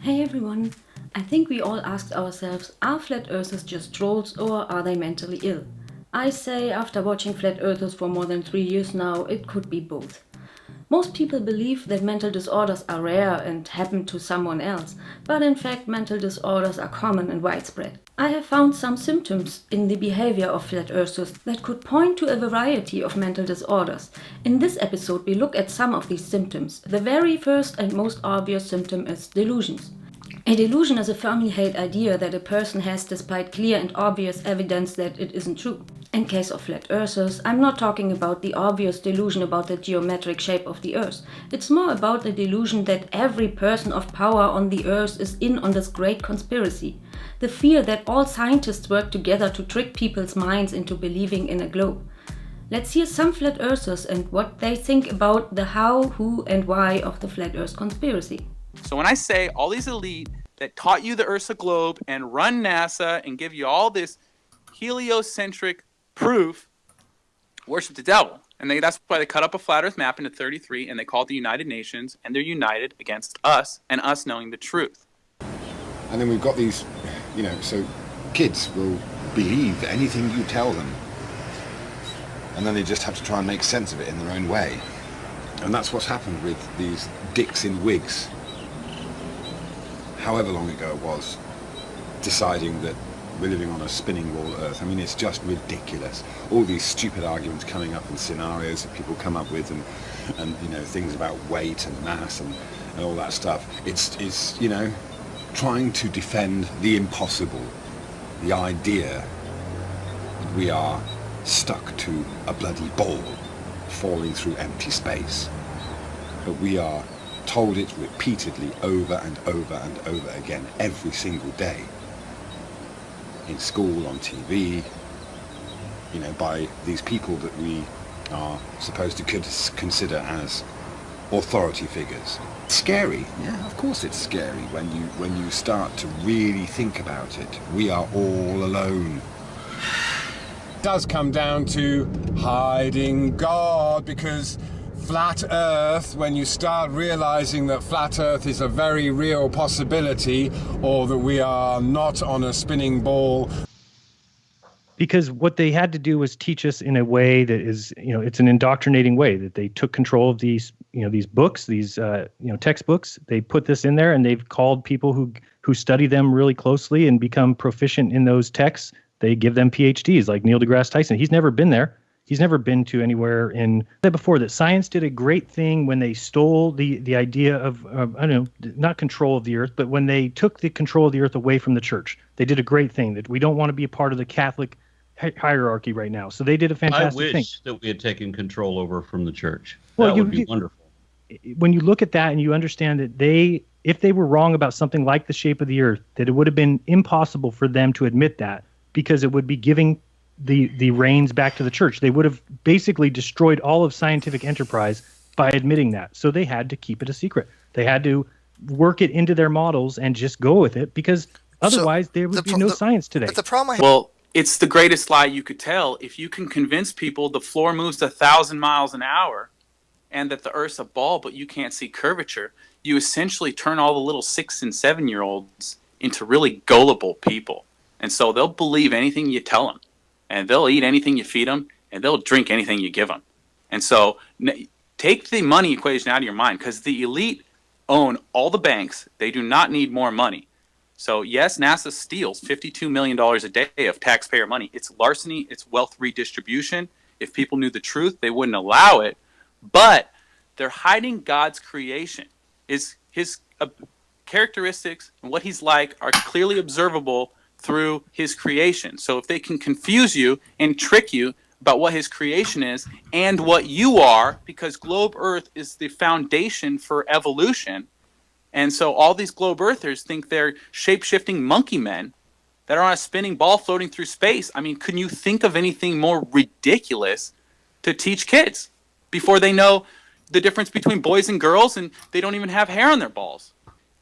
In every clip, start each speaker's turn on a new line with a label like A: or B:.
A: Hey everyone! I think we all asked ourselves, are flat earthers just trolls or are they mentally ill? I say, after watching flat earthers for more than 3 years now, it could be both. Most people believe that mental disorders are rare and happen to someone else, but in fact mental disorders are common and widespread. I have found some symptoms in the behaviour of flat earthers that could point to a variety of mental disorders. In this episode we look at some of these symptoms. The very first and most obvious symptom is delusions. A delusion is a firmly held idea that a person has despite clear and obvious evidence that it isn't true. In case of flat earthers, I'm not talking about the obvious delusion about the geometric shape of the earth. It's more about the delusion that every person of power on the earth is in on this great conspiracy. The fear that all scientists work together to trick people's minds into believing in a globe. Let's hear some flat earthers and what they think about the how, who, and why of the flat earth conspiracy.
B: So when I say all these elite that taught you the Earth's a globe and run NASA and give you all this heliocentric proof, worship the devil. And that's why they cut up a flat Earth map into 33 and they call it the United Nations, and they're united against us and us knowing the truth.
C: And then we've got these, so kids will believe anything you tell them. And then they just have to try and make sense of it in their own way. And that's what's happened with these dicks in wigs, however long ago it was, deciding that we're living on a spinning ball Earth. I mean, it's just ridiculous. All these stupid arguments coming up and scenarios that people come up with, and things about weight and mass and all that stuff. It's trying to defend the impossible, the idea that we are stuck to a bloody ball falling through empty space. But we are told it repeatedly over and over and over again every single day. In school, on TV, by these people that we are supposed to consider as authority figures. It's scary. Yeah, of course it's scary when you start to really think about it. We are all alone.
D: It does come down to hiding God, because flat Earth, when you start realizing that flat Earth is a very real possibility, or that we are not on a spinning ball.
E: Because what they had to do was teach us in a way that is, it's an indoctrinating way, that they took control of these books, these textbooks. They put this in there, and they've called people who study them really closely and become proficient in those texts. They give them PhDs, like Neil deGrasse Tyson. He's never been there. He's never been to anywhere in. I said before that science did a great thing when they stole the idea of not control of the earth, but when they took the control of the earth away from the church. They did a great thing, that we don't want to be a part of the Catholic hierarchy right now. So they did a fantastic thing.
F: I wish that we had taken control over from the church.
E: Well,
F: that would be wonderful.
E: When you look at that and you understand that if they were wrong about something like the shape of the earth, that it would have been impossible for them to admit that, because it would be giving the reins back to the church. They would have basically destroyed all of scientific enterprise by admitting that. So they had to keep it a secret. They had to work it into their models and just go with it, because otherwise there would be no science today.
G: But the problem
B: Well, it's the greatest lie you could tell. If you can convince people the floor moves 1,000 miles an hour and that the Earth's a ball but you can't see curvature, you essentially turn all the little 6 and 7-year-olds into really gullible people. And so they'll believe anything you tell them, and they'll eat anything you feed them, and they'll drink anything you give them. And so take the money equation out of your mind, because the elite own all the banks. They do not need more money. So yes, NASA steals $52 million a day of taxpayer money. It's larceny. It's wealth redistribution. If people knew the truth, they wouldn't allow it. But they're hiding God's creation. His characteristics and what he's like are clearly observable through his creation. So if they can confuse you and trick you about what his creation is and what you are, because globe Earth is the foundation for evolution. And so all these globe Earthers think they're shape-shifting monkey men that are on a spinning ball floating through space. I mean, couldn't you think of anything more ridiculous to teach kids before they know the difference between boys and girls and they don't even have hair on their balls?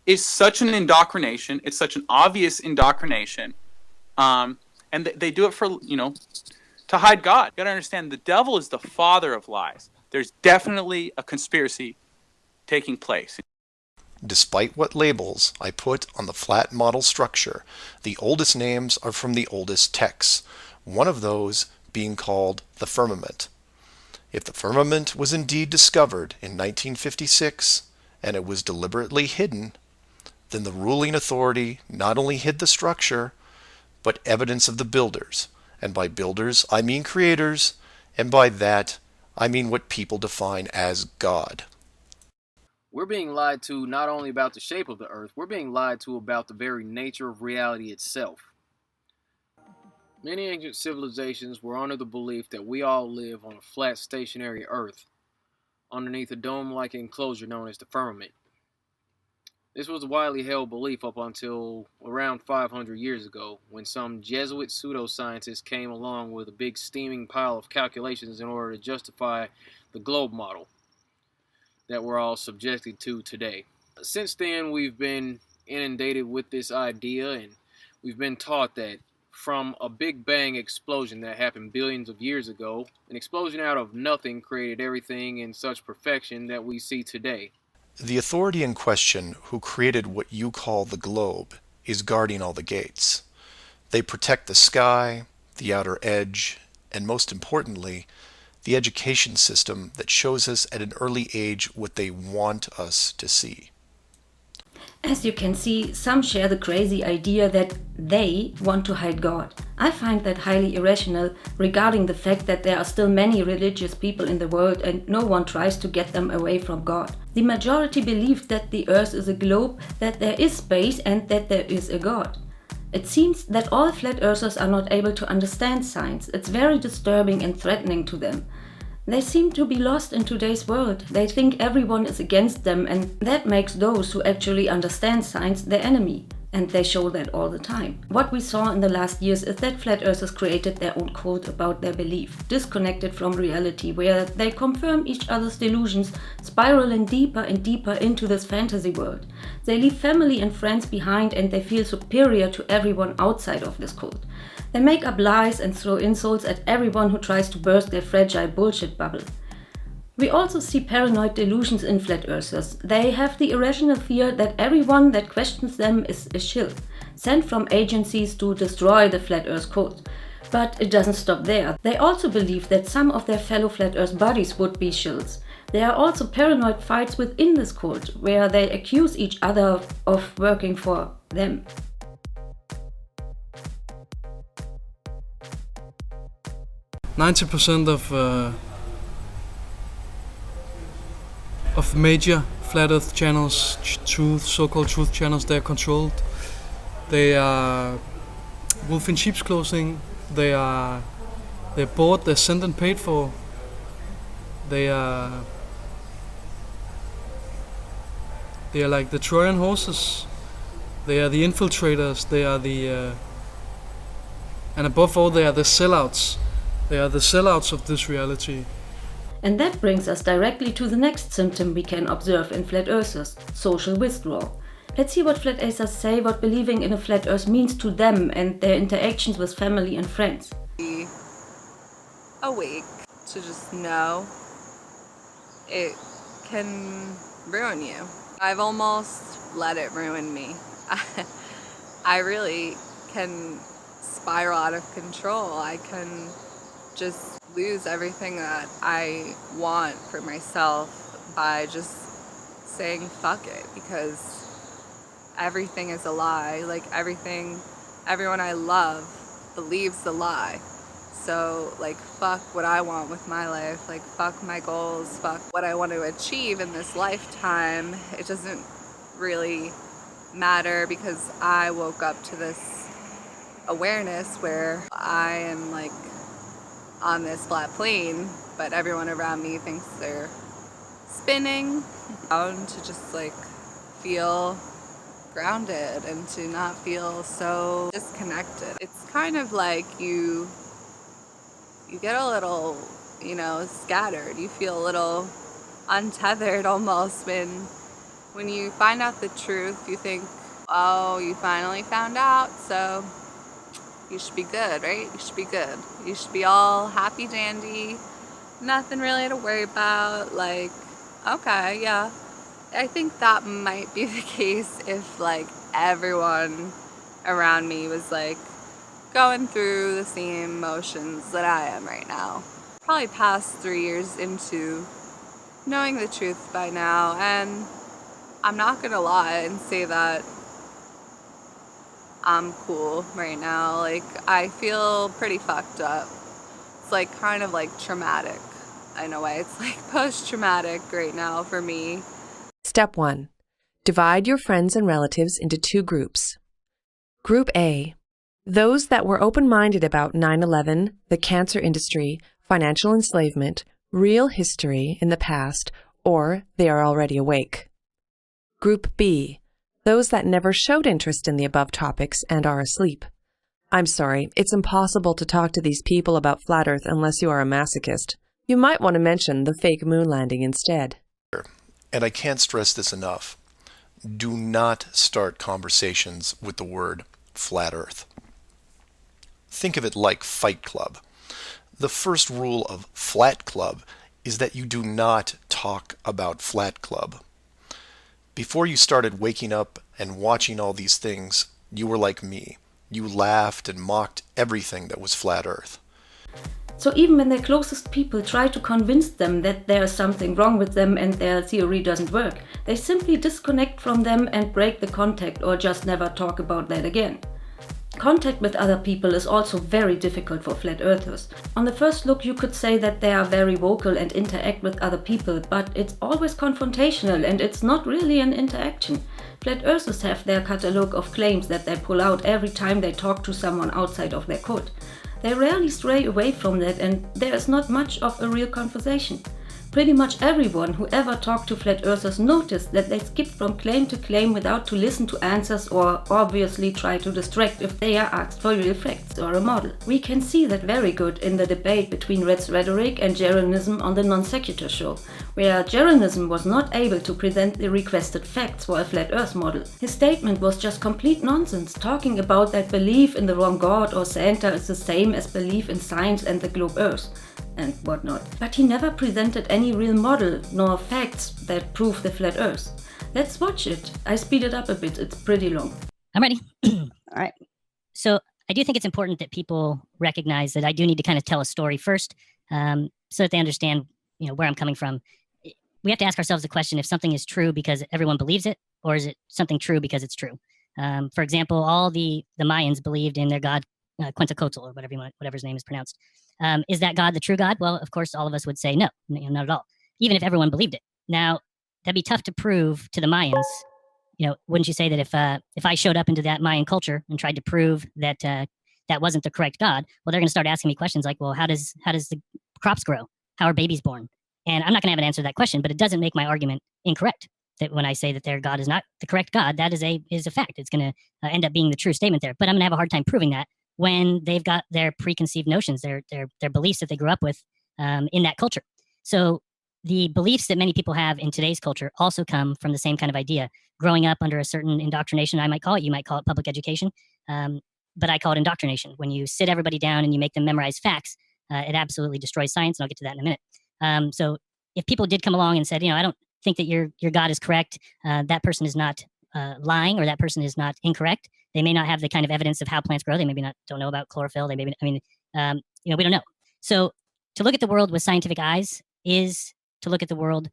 B: It's such an indoctrination. It's such an obvious indoctrination. And they do it for, to hide God. You got to understand, the devil is the father of lies. There's definitely a conspiracy taking place.
G: Despite what labels I put on the flat model structure, the oldest names are from the oldest texts, one of those being called the firmament. If the firmament was indeed discovered in 1956, and it was deliberately hidden, then the ruling authority not only hid the structure, but evidence of the builders. And by builders, I mean creators, and by that, I mean what people define as God.
H: We're being lied to not only about the shape of the earth, we're being lied to about the very nature of reality itself. Many ancient civilizations were under the belief that we all live on a flat, stationary earth, underneath a dome-like enclosure known as the firmament. This was a widely held belief up until around 500 years ago, when some Jesuit pseudoscientists came along with a big steaming pile of calculations in order to justify the globe model that we're all subjected to today. Since then, we've been inundated with this idea, and we've been taught that from a Big Bang explosion that happened billions of years ago, an explosion out of nothing created everything in such perfection that we see today.
G: The authority in question, who created what you call the globe, is guarding all the gates. They protect the sky, the outer edge, and most importantly, the education system that shows us at an early age what they want us to see.
A: As you can see, some share the crazy idea that they want to hide God. I find that highly irrational regarding the fact that there are still many religious people in the world and no one tries to get them away from God. The majority believe that the earth is a globe, that there is space and that there is a God. It seems that all flat earthers are not able to understand science. It's very disturbing and threatening to them. They seem to be lost in today's world. They think everyone is against them, and that makes those who actually understand science their enemy. And they show that all the time. What we saw in the last years is that flat earthers created their own cult about their belief, disconnected from reality, where they confirm each other's delusions, spiraling deeper and deeper into this fantasy world. They leave family and friends behind, and they feel superior to everyone outside of this cult. They make up lies and throw insults at everyone who tries to burst their fragile bullshit bubble. We also see paranoid delusions in flat earthers. They have the irrational fear that everyone that questions them is a shill, sent from agencies to destroy the flat earth cult. But it doesn't stop there. They also believe that some of their fellow flat earth buddies would be shills. There are also paranoid fights within this cult, where they accuse each other of working for them.
I: %90 of major flat earth channels, so-called truth channels, they're controlled. They are wolf in sheep's clothing. They're bought, they're sent and paid for. They are like the Trojan horses. They are the infiltrators. They are and above all, they are the sellouts. They are the sellouts of this reality.
A: And that brings us directly to the next symptom we can observe in flat earthers: social withdrawal. Let's see what flat earthers say what believing in a flat earth means to them and their interactions with family and friends.
J: Be awake to just know it can ruin you. I've almost let it ruin me. I really can spiral out of control. I can just lose everything that I want for myself by just saying fuck it, because everything is a lie. Like everyone I love believes the lie. So like fuck what I want with my life, like fuck my goals, fuck what I want to achieve in this lifetime. It doesn't really matter, because I woke up to this awareness where I am like on this flat plane, but everyone around me thinks they're spinning. To just like feel grounded and to not feel so disconnected. It's kind of like you get a little, scattered. You feel a little untethered almost when you find out the truth. You think, oh, you finally found out, so you should be good, right? You should be good. You should be all happy dandy, nothing really to worry about. Like, okay, yeah. I think that might be the case if like everyone around me was like going through the same motions that I am right now. Probably past 3 years into knowing the truth by now, and I'm not gonna lie and say that I'm cool right now. Like, I feel pretty fucked up. It's like kind of like traumatic in a way. It's like post-traumatic right now for me.
K: Step 1. Divide your friends and relatives into 2 groups. Group A. Those that were open-minded about 9/11, the cancer industry, financial enslavement, real history in the past, or they are already awake. Group B. Those that never showed interest in the above topics and are asleep. I'm sorry, it's impossible to talk to these people about flat Earth unless you are a masochist. You might want to mention the fake moon landing instead.
G: And I can't stress this enough. Do not start conversations with the word flat Earth. Think of it like Fight Club. The first rule of Flat Club is that you do not talk about Flat Club. Before you started waking up and watching all these things, you were like me. You laughed and mocked everything that was flat Earth.
A: So even when their closest people try to convince them that there is something wrong with them and their theory doesn't work, they simply disconnect from them and break the contact or just never talk about that again. Contact with other people is also very difficult for flat earthers. On the first look you could say that they are very vocal and interact with other people, but it's always confrontational and it's not really an interaction. Flat earthers have their catalogue of claims that they pull out every time they talk to someone outside of their code. They rarely stray away from that, and there is not much of a real conversation. Pretty much everyone who ever talked to flat earthers noticed that they skip from claim to claim without to listen to answers or obviously try to distract if they are asked for real facts or a model. We can see that very good in the debate between Rhetoric and Jeranism on the Non Sequitur show, where Jeranism was not able to present the requested facts for a flat earth model. His statement was just complete nonsense, talking about that belief in the wrong god or Santa is the same as belief in science and the globe earth and whatnot. But he never presented any real model nor facts that prove the flat earth. Let's watch it. I speed it up a bit, it's pretty long.
L: I'm ready. All right. So I do think it's important that people recognize that I do need to kind of tell a story first, so that they understand, where I'm coming from. We have to ask ourselves the question if something is true because everyone believes it, or is it something true because it's true? For example, all the Mayans believed in their god Quetzalcoatl, or whatever his name is pronounced. Is that God the true God? Well, of course, all of us would say no, not at all, even if everyone believed it. Now, that'd be tough to prove to the Mayans. Wouldn't you say that if I showed up into that Mayan culture and tried to prove that that wasn't the correct God, well, they're going to start asking me questions like, well, how does the crops grow? How are babies born? And I'm not going to have an answer to that question, but it doesn't make my argument incorrect. That when I say that their God is not the correct God, that is a fact. It's going to end up being the true statement there. But I'm going to have a hard time proving that when they've got their preconceived notions, their beliefs that they grew up with in that culture. So the beliefs that many people have in today's culture also come from the same kind of idea. Growing up under a certain indoctrination, I might call it. You might call it public education, but I call it indoctrination. When you sit everybody down and you make them memorize facts, it absolutely destroys science, and I'll get to that in a minute. So if people did come along and said, I don't think that your God is correct, that person is not lying, or that person is not incorrect. They may not have the kind of evidence of how plants grow. They maybe don't know about chlorophyll. They maybe, we don't know. So to look at the world with scientific eyes is to look at the world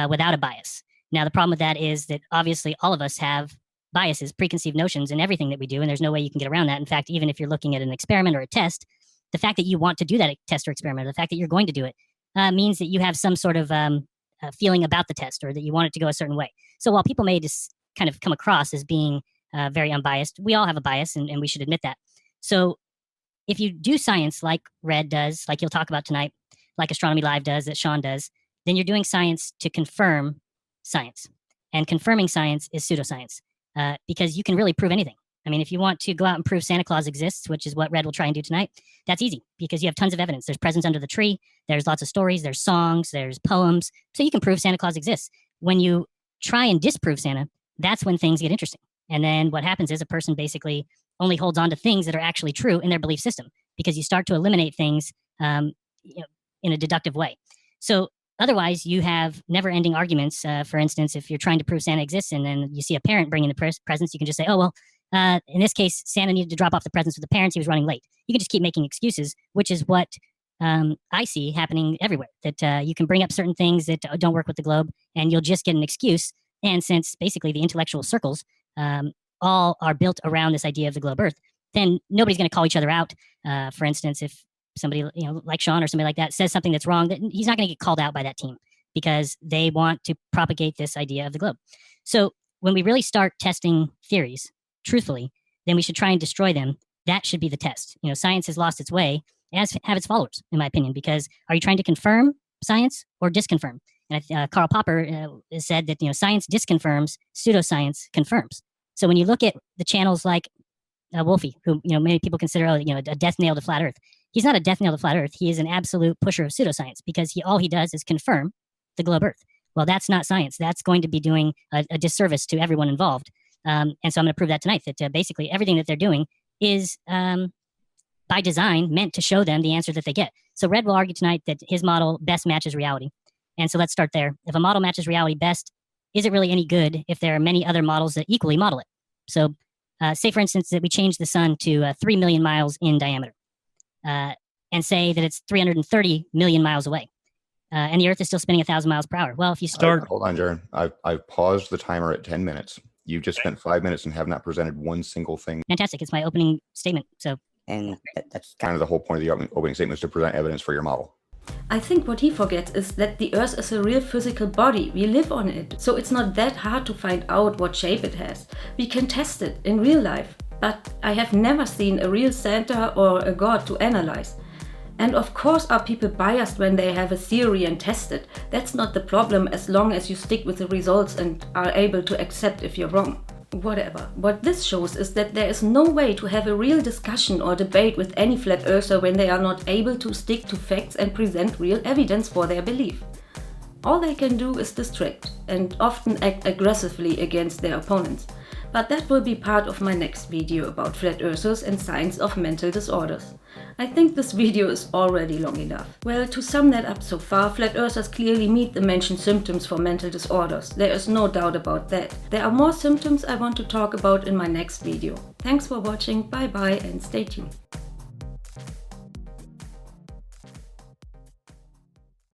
L: without a bias. Now, the problem with that is that obviously all of us have biases, preconceived notions in everything that we do, and there's no way you can get around that. In fact, even if you're looking at an experiment or a test, the fact that you want to do that test or experiment, or the fact that you're going to do it, means that you have some sort of feeling about the test, or that you want it to go a certain way. So while people may just kind of come across as being very unbiased, we all have a bias, and we should admit that. So if you do science like Red does, like he'll talk about tonight, like Astronomy Live does, that Sean does, then you're doing science to confirm science. And confirming science is pseudoscience, because you can really prove anything. If you want to go out and prove Santa Claus exists, which is what Red will try and do tonight, that's easy because you have tons of evidence. There's presents under the tree. There's lots of stories. There's songs. There's poems. So you can prove Santa Claus exists. When you try and disprove Santa, that's when things get interesting. And then what happens is a person basically only holds on to things that are actually true in their belief system, because you start to eliminate things in a deductive way. So Otherwise, you have never-ending arguments. For instance, if you're trying to prove Santa exists and then you see a parent bringing the presents, you can just say, oh, well, in this case, Santa needed to drop off the presents with the parents. He was running late. You can just keep making excuses, which is what I see happening everywhere, that you can bring up certain things that don't work with the globe, and you'll just get an excuse. And since basically the intellectual circles all are built around this idea of the globe Earth, then nobody's going to call each other out. For instance, if somebody like Sean or somebody like that says something that's wrong, that he's not going to get called out by that team because they want to propagate this idea of the globe. So when we really start testing theories truthfully, then we should try and destroy them. That should be the test. Science has lost its way, as have its followers, in my opinion, because are you trying to confirm science or disconfirm? And Karl Popper has said that science disconfirms, pseudoscience confirms. So when you look at the channels like Wolfie, who many people consider a death nail to flat Earth, he's not a death nail to flat Earth. He is an absolute pusher of pseudoscience because all he does is confirm the globe Earth. Well, that's not science. That's going to be doing a disservice to everyone involved. And so I'm going to prove that tonight, that basically everything that they're doing is by design meant to show them the answer that they get. So Red will argue tonight that his model best matches reality. And so let's start there. If a model matches reality best, is it really any good if there are many other models that equally model it? So say, for instance, that we change the sun to 3 million miles in diameter and say that it's 330 million miles away. And the Earth is still spinning 1,000 miles per hour. Well, if you start...
M: Hold on, Jaron. I've paused the timer at 10 minutes. You've just spent 5 minutes and have not presented one single thing.
L: Fantastic. It's my opening statement. So,
M: and that's kind of the whole point of the opening statement, is to present evidence for your model.
A: I think what he forgets is that the Earth is a real physical body. We live on it. So it's not that hard to find out what shape it has. We can test it in real life. But I have never seen a real Santa or a god to analyze. And of course are people biased when they have a theory and test it. That's not the problem as long as you stick with the results and are able to accept if you're wrong. Whatever. What this shows is that there is no way to have a real discussion or debate with any flat earther when they are not able to stick to facts and present real evidence for their belief. All they can do is distract and often act aggressively against their opponents. But that will be part of my next video about flat earthers and signs of mental disorders. I think this video is already long enough. Well, to sum that up so far, flat earthers clearly meet the mentioned symptoms for mental disorders. There is no doubt about that. There are more symptoms I want to talk about in my next video. Thanks for watching, bye bye and stay tuned.